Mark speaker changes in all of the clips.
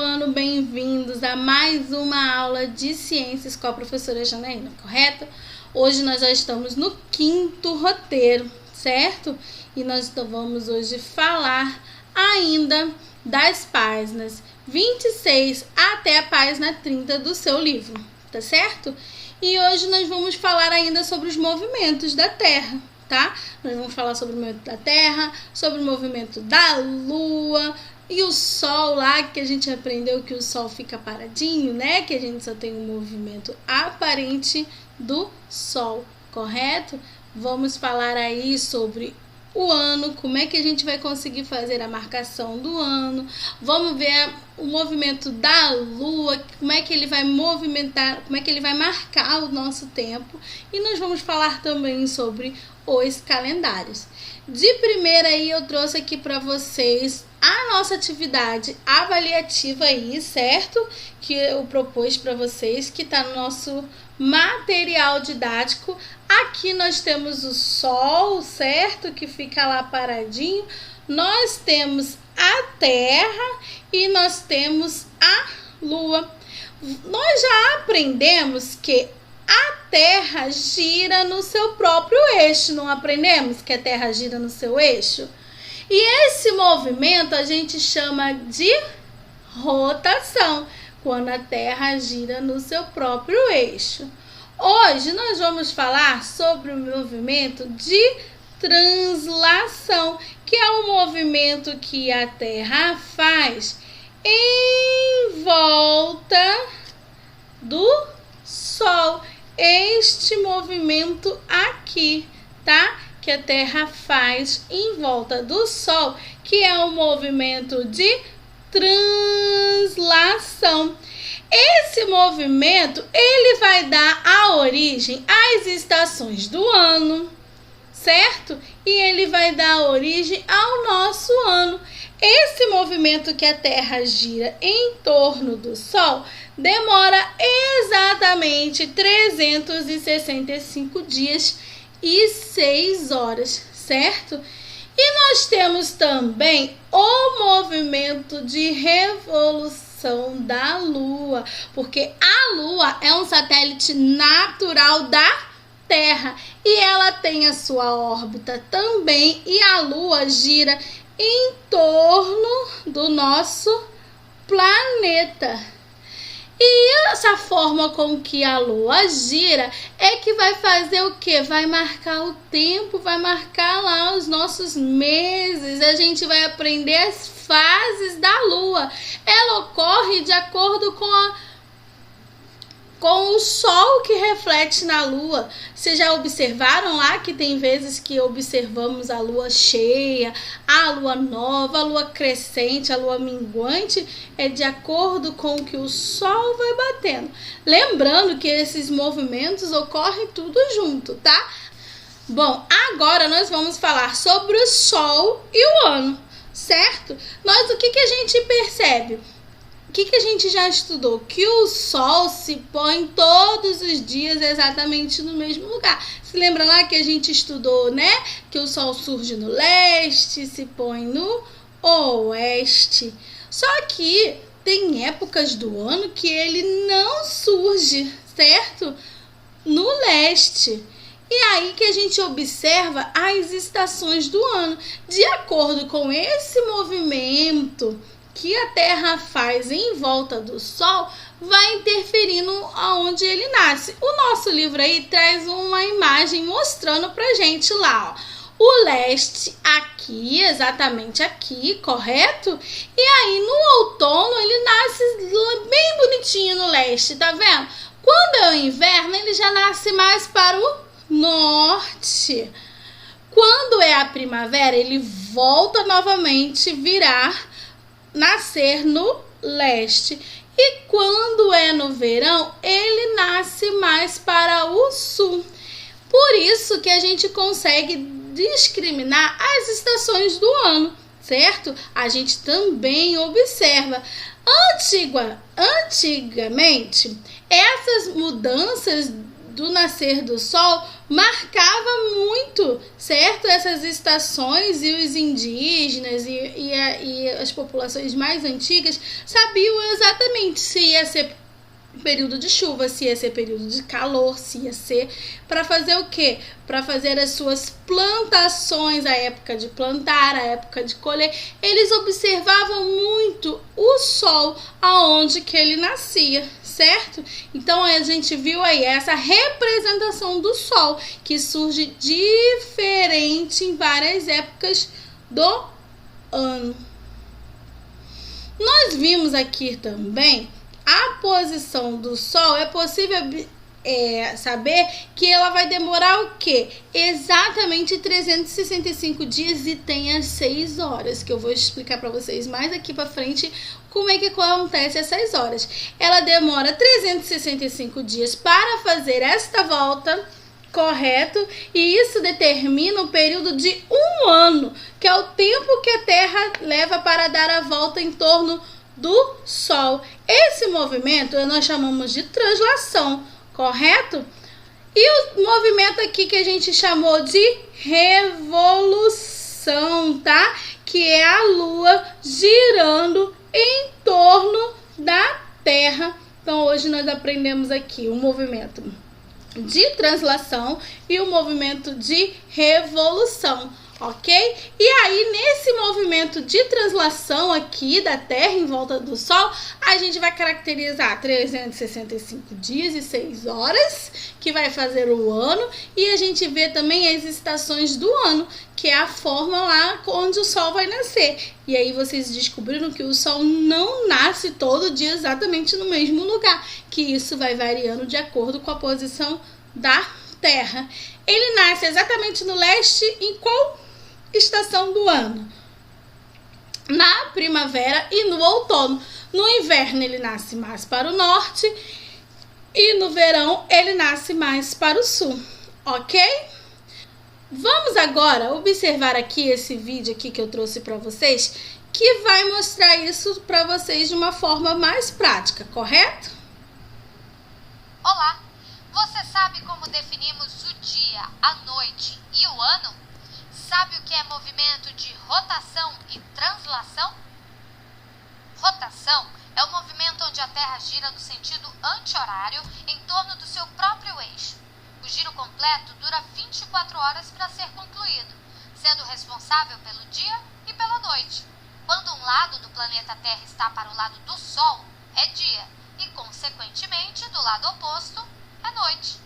Speaker 1: ano, bem-vindos a mais uma aula de ciências com a professora Janaína, correto? Hoje nós já estamos no 5º roteiro, certo? E nós vamos hoje falar ainda das páginas 26 até a página 30 do seu livro, tá certo? E hoje nós vamos falar ainda sobre os movimentos da Terra, tá? Nós vamos falar sobre o movimento da Terra, sobre o movimento da Lua e o Sol lá, que a gente aprendeu que o Sol fica paradinho, né? Que a gente só tem um movimento aparente do Sol, correto? Vamos falar aí sobre o ano, como é que a gente vai conseguir fazer a marcação do ano. Vamos ver o movimento da Lua, como é que ele vai movimentar, como é que ele vai marcar o nosso tempo. E nós vamos falar também sobre os calendários. De primeira aí eu trouxe aqui para vocês a nossa atividade avaliativa aí, certo? Que eu propus para vocês, que está no nosso material didático. Aqui nós temos o Sol, certo? Que fica lá paradinho. Nós temos a Terra e nós temos a Lua. Nós já aprendemos que a Terra gira no seu próprio eixo, não aprendemos que a Terra gira no seu eixo? E esse movimento a gente chama de rotação, quando a Terra gira no seu próprio eixo. Hoje nós vamos falar sobre o movimento de translação, que é o movimento que a Terra faz em volta do Sol. Este movimento aqui, tá? Que a Terra faz em volta do Sol, que é o movimento de translação. Esse movimento, ele vai dar a origem às estações do ano, certo? E ele vai dar origem ao nosso ano. Esse movimento que a Terra gira em torno do Sol demora exatamente 365 dias e 6 horas, certo? E nós temos também o movimento de revolução da Lua, porque a Lua é um satélite natural da Terra e ela tem a sua órbita também, e a Lua gira em torno do nosso planeta. E essa forma com que a Lua gira é que vai fazer o quê? Vai marcar o tempo, vai marcar lá os nossos meses. A gente vai aprender as fases da Lua. Ela ocorre de acordo com o Sol que reflete na Lua. Vocês já observaram lá que tem vezes que observamos a Lua cheia, a Lua nova, a Lua crescente, a Lua minguante? É de acordo com o que o Sol vai batendo. Lembrando que esses movimentos ocorrem tudo junto, tá? Bom, agora nós vamos falar sobre o Sol e o ano, certo? O que a gente percebe? O que a gente já estudou? Que o Sol se põe todos os dias exatamente no mesmo lugar. Se lembra lá que a gente estudou, né? Que o Sol surge no leste, se põe no oeste. Só que tem épocas do ano que ele não surge, certo? No leste. E aí que a gente observa as estações do ano. De acordo com esse movimento que a Terra faz em volta do Sol, vai interferindo aonde ele nasce. O nosso livro aí traz uma imagem mostrando pra gente lá, ó, o leste aqui, exatamente aqui, correto? E aí no outono ele nasce bem bonitinho no leste, tá vendo? Quando é o inverno, ele já nasce mais para o norte. Quando é a primavera, ele volta novamente nascer no leste. E quando é no verão, ele nasce mais para o sul. Por isso que a gente consegue discriminar as estações do ano, certo? A gente também observa. Antigamente, essas mudanças do nascer do sol marcava muito, certo? Essas estações, e os indígenas e as populações mais antigas sabiam exatamente se ia ser período de chuva, se ia ser período de calor, se ia ser para fazer o quê? Para fazer as suas plantações, a época de plantar, a época de colher. Eles observavam muito o sol aonde que ele nascia, certo? Então a gente viu aí essa representação do sol que surge diferente em várias épocas do ano. Nós vimos aqui também a posição do sol. É possível saber que ela vai demorar o quê? Exatamente 365 dias e tem as 6 horas, que eu vou explicar para vocês mais aqui para frente como é que acontece essas horas. Ela demora 365 dias para fazer esta volta, correto? E isso determina o período de um ano, que é o tempo que a Terra leva para dar a volta em torno do Sol. Esse movimento nós chamamos de translação, correto? E o movimento aqui que a gente chamou de revolução, tá? Que é a Lua girando em torno da Terra. Então hoje nós aprendemos aqui o movimento de translação e o movimento de revolução. Ok? E aí, nesse movimento de translação aqui da Terra em volta do Sol, a gente vai caracterizar 365 dias e 6 horas, que vai fazer o ano, e a gente vê também as estações do ano, que é a forma lá onde o Sol vai nascer. E aí vocês descobriram que o Sol não nasce todo dia exatamente no mesmo lugar, que isso vai variando de acordo com a posição da Terra. Ele nasce exatamente no leste em qual estação do ano? Na primavera e no outono. No inverno ele nasce mais para o norte e no verão ele nasce mais para o sul, ok? Vamos agora observar aqui esse vídeo aqui que eu trouxe para vocês, que vai mostrar isso para vocês de uma forma mais prática, correto?
Speaker 2: Olá! Você sabe como definimos o dia, a noite e o ano? Sabe o que é movimento de rotação e translação? Rotação é o movimento onde a Terra gira no sentido anti-horário em torno do seu próprio eixo. O giro completo dura 24 horas para ser concluído, sendo responsável pelo dia e pela noite. Quando um lado do planeta Terra está para o lado do Sol, é dia, e consequentemente do lado oposto, é noite.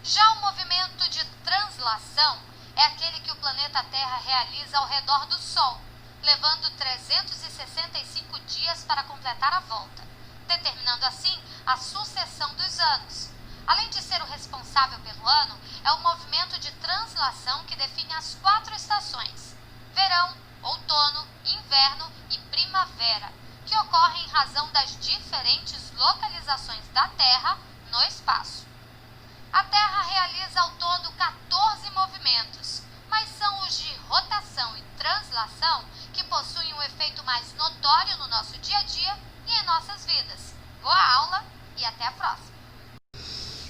Speaker 2: Já o movimento de translação é aquele que o planeta Terra realiza ao redor do Sol, levando 365 dias para completar a volta, determinando assim a sucessão dos anos. Além de ser o responsável pelo ano, é o movimento de translação que define as 4 estações: verão, outono, inverno e primavera, que ocorrem em razão das diferentes localizações da Terra no espaço. A Terra realiza ao todo 14 movimentos, mas são os de rotação e translação que possuem um efeito mais notório no nosso dia a dia e em nossas vidas. Boa aula e até a próxima!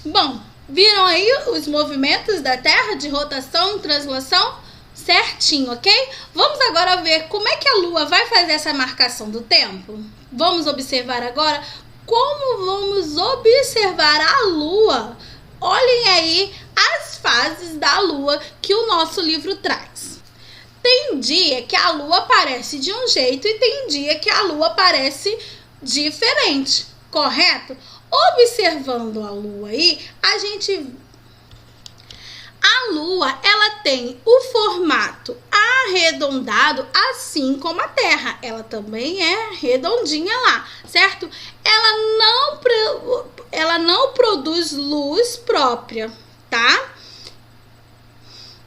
Speaker 1: Bom, viram aí os movimentos da Terra de rotação e translação? Certinho, ok? Vamos agora ver como é que a Lua vai fazer essa marcação do tempo. Vamos observar agora como vamos observar a Lua. Olhem aí as fases da Lua que o nosso livro traz. Tem dia que a Lua aparece de um jeito e tem dia que a Lua aparece diferente, correto? Observando a Lua aí, a Lua, ela tem o formato arredondado, assim como a Terra. Ela também é redondinha lá, certo? Ela não produz luz própria, tá?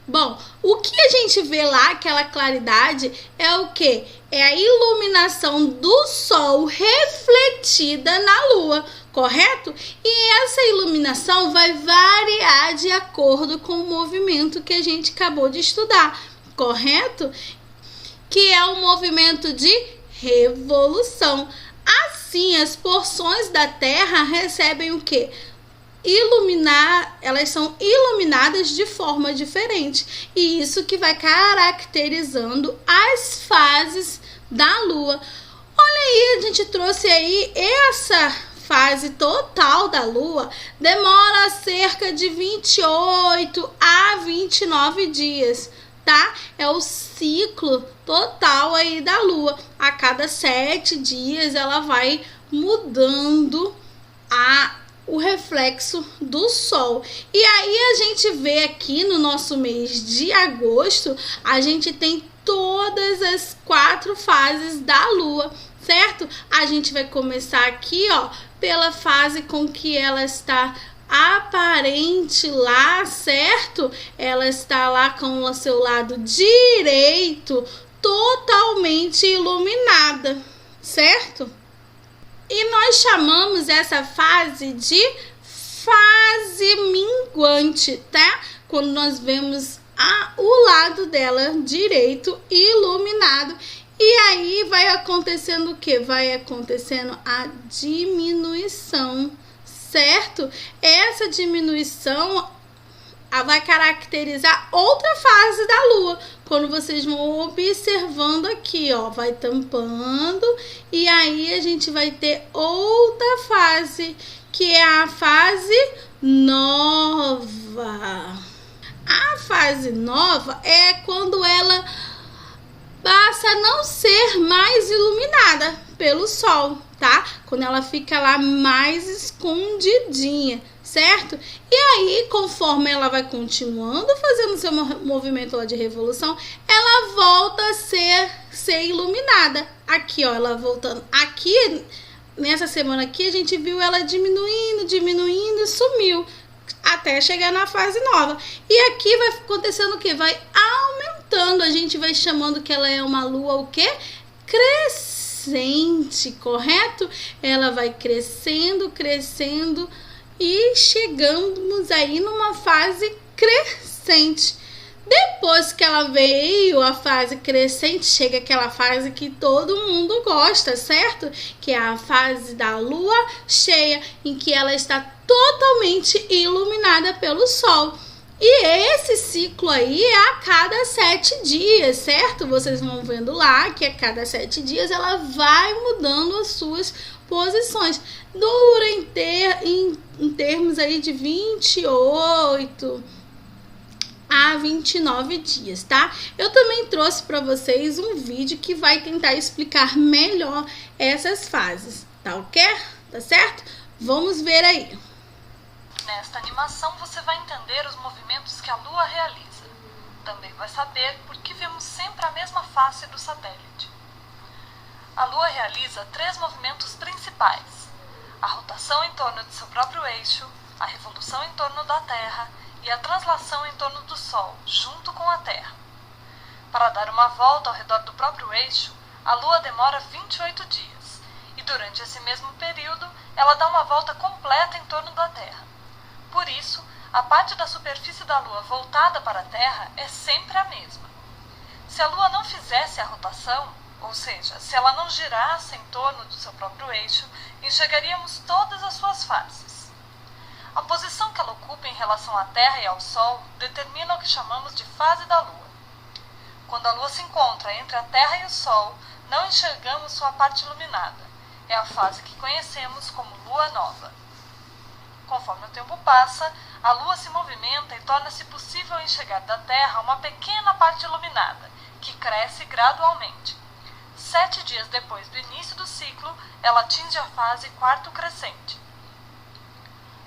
Speaker 1: Bom, o que a gente vê lá, aquela claridade, é o quê? É a iluminação do Sol refletida na Lua, correto? E essa iluminação vai variar de acordo com o movimento que a gente acabou de estudar, correto? Que é o movimento de revolução. Assim, as porções da Terra recebem o quê? elas são iluminadas de forma diferente. E isso que vai caracterizando as fases da lua. Olha aí, a gente trouxe aí essa fase total da lua, demora cerca de 28 a 29 dias, tá? É o ciclo total aí da lua. A cada 7 dias ela vai mudando o reflexo do sol. E aí a gente vê aqui no nosso mês de agosto, a gente tem todas as 4 fases da lua, certo? A gente vai começar aqui, ó, pela fase com que ela está aparente lá, certo? Ela está lá com o seu lado direito totalmente iluminada, certo? E nós chamamos essa fase de fase minguante, tá? Quando nós vemos o lado dela direito iluminado. E aí vai acontecendo o que? Vai acontecendo a diminuição, certo? Essa diminuição vai caracterizar outra fase da lua. Quando vocês vão observando aqui, ó, vai tampando e aí a gente vai ter outra fase, que é a fase nova. A fase nova é quando ela passa a não ser mais iluminada pelo sol, tá? Quando ela fica lá mais escondidinha, certo? E aí, conforme ela vai continuando fazendo seu movimento lá de revolução, ela volta a ser iluminada. Aqui, ó, ela voltando. Aqui, nessa semana aqui, a gente viu ela diminuindo e sumiu, até chegar na fase nova. E aqui vai acontecendo o que? Vai aumentando. A gente vai chamando que ela é uma lua o quê? Crescente, correto? Ela vai crescendo e chegamos aí numa fase crescente. Depois que ela veio a fase crescente, chega aquela fase que todo mundo gosta, certo? Que é a fase da lua cheia, em que ela está totalmente iluminada pelo sol. E esse ciclo aí é a cada 7 dias, certo? Vocês vão vendo lá que a cada 7 dias ela vai mudando as suas posições. Dura em termos aí de 28 a 29 dias, tá? Eu também trouxe para vocês um vídeo que vai tentar explicar melhor essas fases, tá ok? Tá certo? Vamos ver aí.
Speaker 3: Nesta animação você vai entender os movimentos que a Lua realiza. Também vai saber por que vemos sempre a mesma face do satélite. A Lua realiza 3 movimentos principais: a rotação em torno de seu próprio eixo, a revolução em torno da Terra e a translação em torno do Sol, junto com a Terra. Para dar uma volta ao redor do próprio eixo, a Lua demora 28 dias, e durante esse mesmo período, ela dá uma volta completa em torno da Terra. Por isso, a parte da superfície da Lua voltada para a Terra é sempre a mesma. Se a Lua não fizesse a rotação, ou seja, se ela não girasse em torno do seu próprio eixo, enxergaríamos todas as suas faces. A posição que ela ocupa em relação à Terra e ao Sol determina o que chamamos de fase da Lua. Quando a Lua se encontra entre a Terra e o Sol, não enxergamos sua parte iluminada. É a fase que conhecemos como Lua Nova. Conforme o tempo passa, a Lua se movimenta e torna-se possível enxergar da Terra uma pequena parte iluminada, que cresce gradualmente. 7 dias depois do início do ciclo, ela atinge a fase quarto crescente.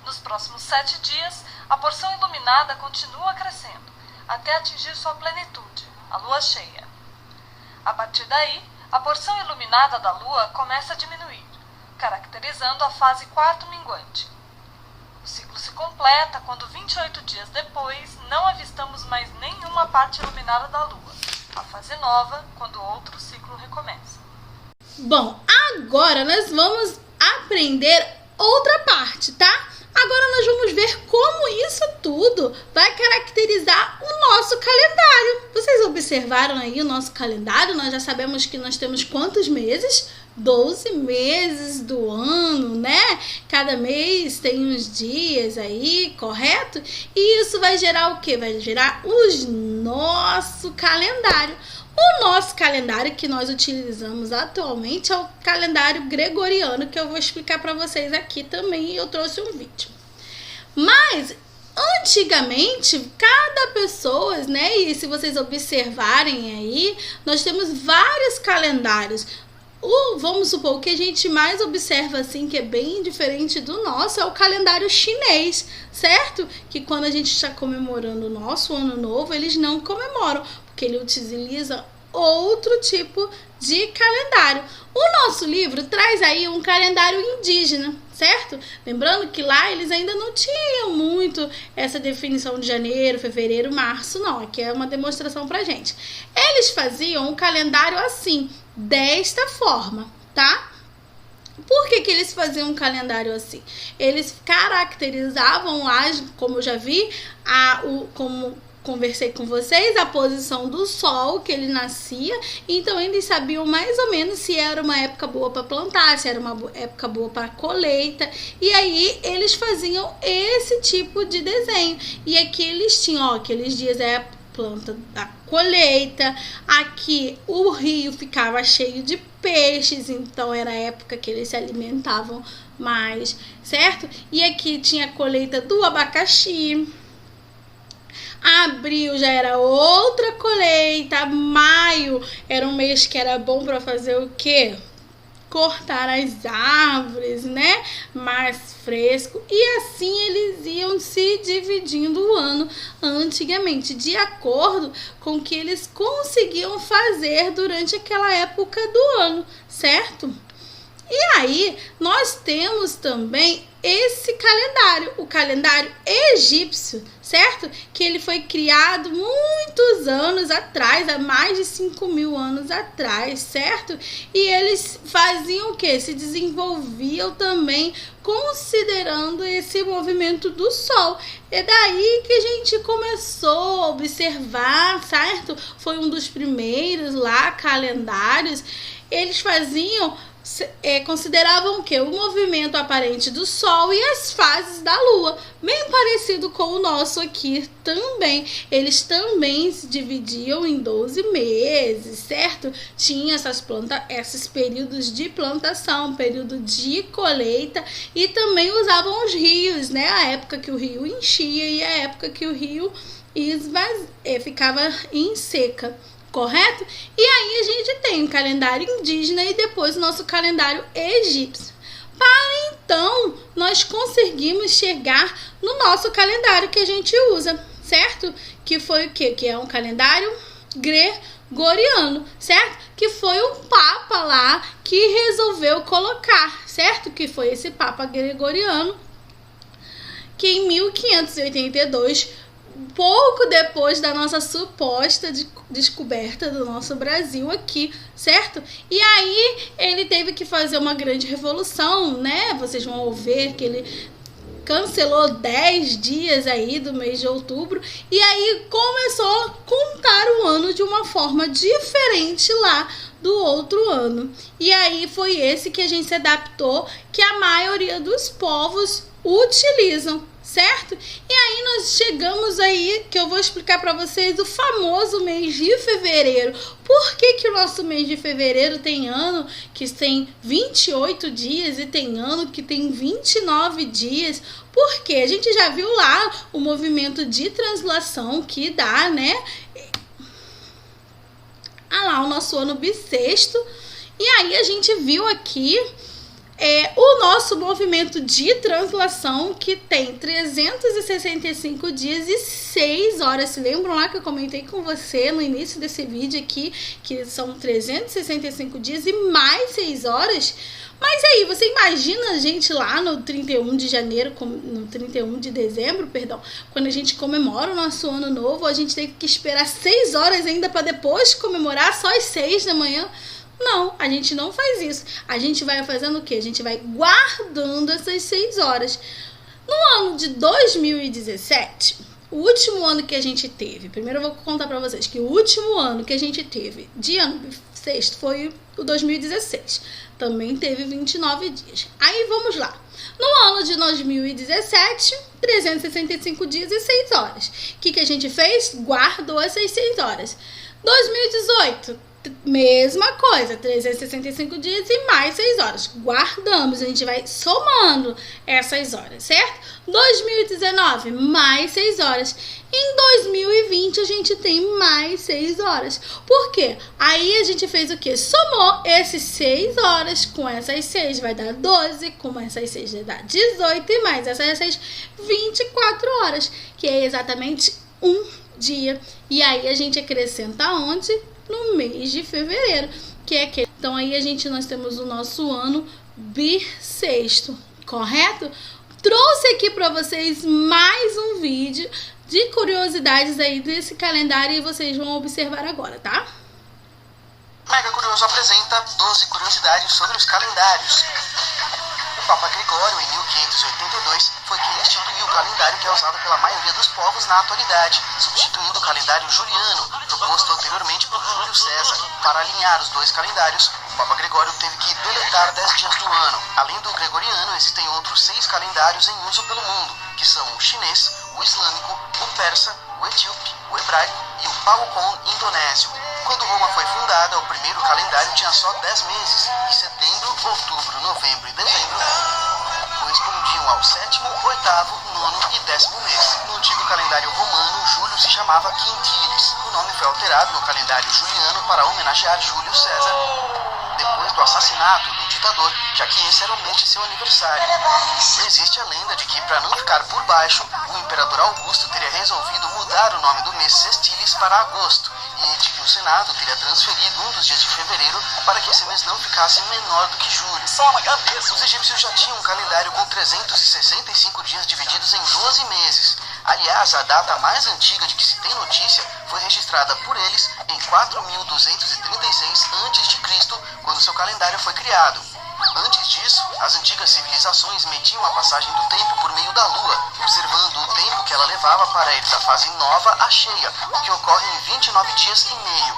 Speaker 3: Nos próximos 7 dias, a porção iluminada continua crescendo, até atingir sua plenitude, a Lua cheia. A partir daí, a porção iluminada da Lua começa a diminuir, caracterizando a fase quarto minguante. O ciclo se completa quando 28 dias depois não avistamos mais nenhuma parte iluminada da Lua. A fase nova, quando outro ciclo recomeça.
Speaker 1: Bom, agora nós vamos aprender outra parte, tá? Agora nós vamos ver como isso tudo vai caracterizar o nosso calendário. Vocês observaram aí o nosso calendário? Nós já sabemos que nós temos quantos meses? 12 meses do ano, né? cada mês tem uns dias aí, correto? E isso vai gerar o quê? Vai gerar o nosso calendário. O nosso calendário que nós utilizamos atualmente é o calendário gregoriano, que eu vou explicar para vocês aqui também, e eu trouxe um vídeo. Mas antigamente, cada pessoa, né, e se vocês observarem aí, nós temos vários calendários. Vamos supor, o que a gente mais observa assim, que é bem diferente do nosso, é o calendário chinês, certo? Que quando a gente está comemorando o nosso ano novo, eles não comemoram, porque ele utiliza outro tipo de calendário. O nosso livro traz aí um calendário indígena, certo? Lembrando que lá eles ainda não tinham muito essa definição de janeiro, fevereiro, março, não. Aqui é uma demonstração pra gente. Eles faziam um calendário assim, desta forma, tá? Por que eles faziam um calendário assim? Eles caracterizavam lá, como eu já vi, como conversei com vocês, a posição do sol que ele nascia, então eles sabiam mais ou menos se era uma época boa para plantar, se era uma época boa para colheita, e aí eles faziam esse tipo de desenho. E aqui eles tinham, aqueles dias é a planta da colheita, aqui o rio ficava cheio de peixes, então era a época que eles se alimentavam mais, certo? E aqui tinha a colheita do abacaxi. Abril já era outra colheita, maio era um mês que era bom para fazer o quê? Cortar as árvores, né? Mais fresco. E assim eles iam se dividindo o ano antigamente, de acordo com o que eles conseguiam fazer durante aquela época do ano, certo? E aí, nós temos também esse calendário, o calendário egípcio, certo? Que ele foi criado muitos anos atrás, há mais de 5.000 anos atrás, certo? E eles faziam o quê? Se desenvolviam também considerando esse movimento do Sol. É daí que a gente começou a observar, certo? Foi um dos primeiros lá calendários. Eles consideravam que o movimento aparente do Sol e as fases da Lua, bem parecido com o nosso aqui também. Eles também se dividiam em 12 meses, certo? Tinha esses períodos de plantação, período de colheita, e também usavam os rios, né? A época que o rio enchia e a época que o rio ficava em seca. Correto? E aí a gente tem o calendário indígena e depois o nosso calendário egípcio. Para então, nós conseguimos chegar no nosso calendário que a gente usa, certo? Que foi o quê? Que é um calendário gregoriano, certo? Que foi um papa lá que resolveu colocar, certo? Que foi esse papa gregoriano que em 1582, pouco depois da nossa suposta descoberta do nosso Brasil aqui, certo? E aí ele teve que fazer uma grande revolução, né? Vocês vão ver que ele cancelou 10 dias aí do mês de outubro, e aí começou a contar o ano de uma forma diferente lá do outro ano. E aí foi esse que a gente se adaptou, que a maioria dos povos utilizam, certo? E aí nós chegamos aí, que eu vou explicar para vocês, o famoso mês de fevereiro. Por que o nosso mês de fevereiro tem ano que tem 28 dias e tem ano que tem 29 dias? Porque a gente já viu lá o movimento de translação que dá, né? Lá o nosso ano bissexto. E aí a gente viu aqui o nosso movimento de translação, que tem 365 dias e 6 horas. Se lembram lá que eu comentei com você no início desse vídeo aqui, que são 365 dias e mais 6 horas? Mas aí, você imagina a gente lá no 31 de janeiro, no 31 de dezembro, perdão, quando a gente comemora o nosso ano novo, a gente tem que esperar 6 horas ainda para depois comemorar, só às 6 da manhã? Não, a gente não faz isso. A gente vai fazendo o quê? A gente vai guardando essas 6 horas. No ano de 2017, o último ano que a gente teve, primeiro eu vou contar pra vocês que o último ano que a gente teve de ano bissexto foi o 2016. Também teve 29 dias. Aí vamos lá. No ano de 2017, 365 dias e 6 horas. O que a gente fez? Guardou essas 6 horas. 2018, mesma coisa, 365 dias e mais 6 horas. Guardamos, a gente vai somando essas horas, certo? 2019, mais 6 horas. Em 2020, a gente tem mais 6 horas. Por quê? Aí a gente fez o quê? Somou esses 6 horas com essas 6, vai dar 12. Com essas 6 vai dar 18. E mais essas 6, 24 horas. Que é exatamente um dia. E aí a gente acrescenta onde? No mês de fevereiro. Que é que... Então aí nós temos o nosso ano bissexto. Correto? Trouxe aqui para vocês mais um vídeo de curiosidades aí desse calendário e vocês vão observar agora, tá?
Speaker 4: Mega Curioso apresenta 12 curiosidades sobre os calendários. O Papa Gregório, em 1582, foi quem instituiu o calendário que é usado pela maioria dos povos na atualidade, substituindo o calendário juliano, proposto anteriormente por Júlio César. Para alinhar os dois calendários, o Papa Gregório teve que deletar 10 dias do ano. Além do gregoriano, existem outros 6 calendários em uso pelo mundo, que são o chinês, o islâmico, o persa, o etíope, o hebraico e o Paucon indonésio. Quando Roma foi fundada, o primeiro calendário tinha só 10 meses, e setembro, outubro, novembro e dezembro correspondiam ao 7º, 8º, 9º e 10º mês. No antigo calendário romano, julho se chamava Quintilis. O nome foi alterado no calendário juliano para homenagear Júlio César, depois do assassinato do ditador, já que esse era o mês de seu aniversário. Existe a lenda de que, para não ficar por baixo, o imperador Augusto teria resolvido mudar o nome do mês sextilis para agosto, e de que o Senado teria transferido um dos dias de fevereiro para que esse mês não ficasse menor do que julho. Os egípcios já tinham um calendário com 365 dias divididos em 12 meses. Aliás, a data mais antiga de que se tem notícia foi registrada por eles em 4236 a.C., quando seu calendário foi criado. Antes disso, as antigas civilizações mediam a passagem do tempo por meio da lua, observando o tempo que ela levava para ir da fase nova à cheia, o que ocorre em 29 dias e meio.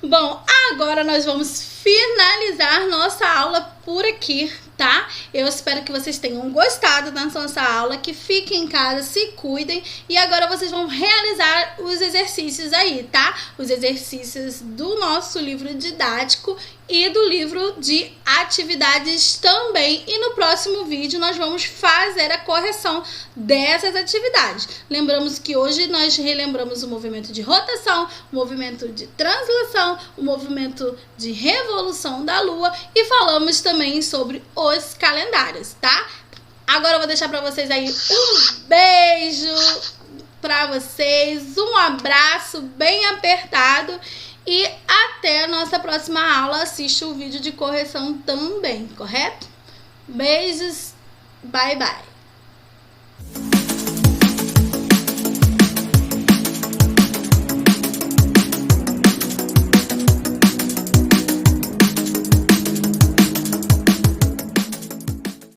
Speaker 1: Bom, agora nós vamos finalizar nossa aula por aqui, tá? Eu espero que vocês tenham gostado da nossa aula, que fiquem em casa, se cuidem, e agora vocês vão realizar os exercícios aí, tá? Os exercícios do nosso livro didático e do livro de atividades também, e no próximo vídeo nós vamos fazer a correção dessas atividades. Lembramos que hoje nós relembramos o movimento de rotação, o movimento de translação, o movimento de revolução da Lua e falamos também sobre os calendários, tá? Agora eu vou deixar para vocês aí um beijo para vocês, um abraço bem apertado e até a nossa próxima aula. Assiste o vídeo de correção também, correto? Beijos, bye bye.